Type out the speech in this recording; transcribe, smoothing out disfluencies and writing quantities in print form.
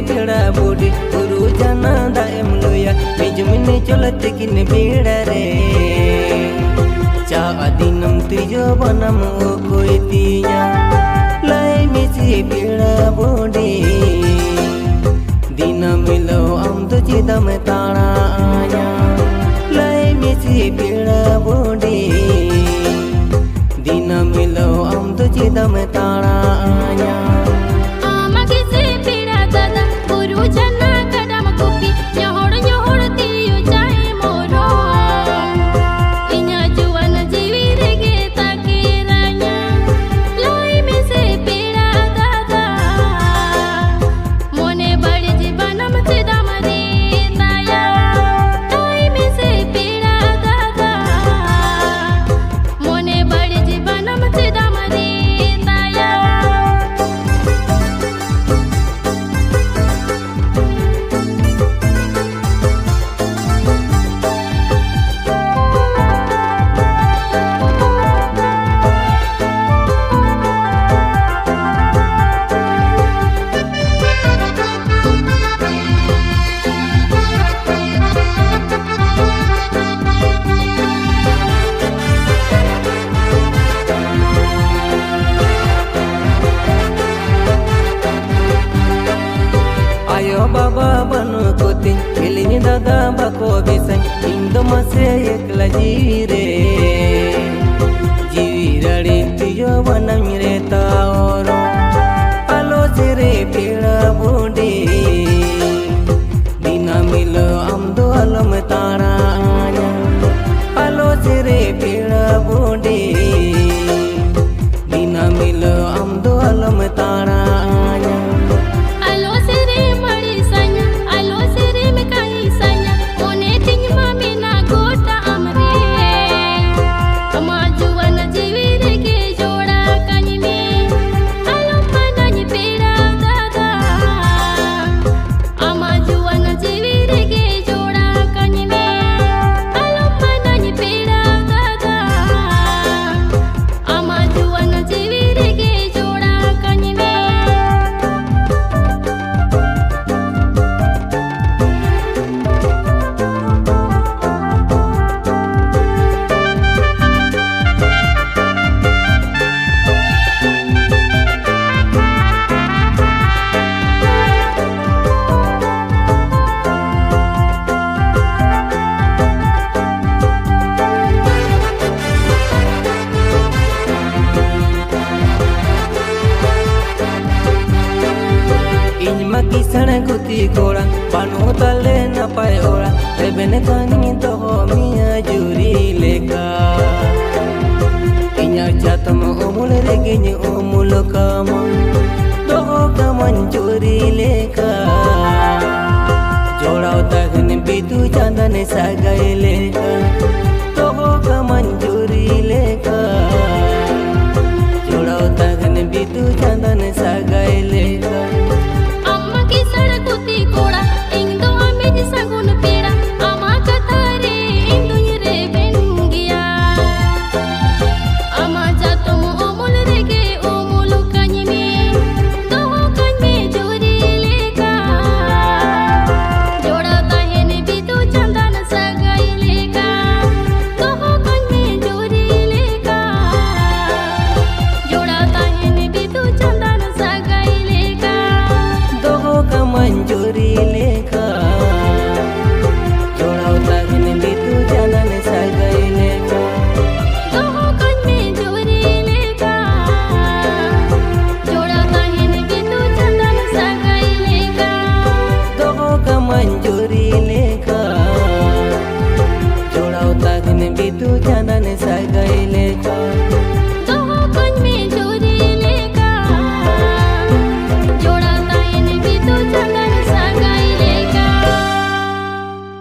बेड़ा बूढ़ी गुरु जाना दाएम लोया मिजमिनी चलत किन बेड़ा रे चा दिनम तुझो बनम ओ कोई तिया लाई मिसी बेड़ा बूढ़ी दिन मिलो हम तो चिदम ताना आया लाई मिसी बेड़ा बूढ़ी दिन मिलो हम तो चिदम ताना आया बाबा बनो कोती खेलिनी दादा बाको बेसन इंदो मसे एकला जीरे जीवी रड़ी तुझो बनम रे ताओरो आलो सेरे पेड़ा बूढ़ी दिना मिलो हम दो अलम तारा आया आलो सेरे पेड़ा बूढ़ी दिना मिलो हम दो अलम तारा आया किसने गुती कोड़ा पानो तले न पाए ओड़ा रेबेन कानी तो मिया जुरी लेका इन्या चातम ओमुल रेगिनी ओमुल कामा तो कामन जुरी लेका जोड़ाव तगन बितु चांदन सागाए लेका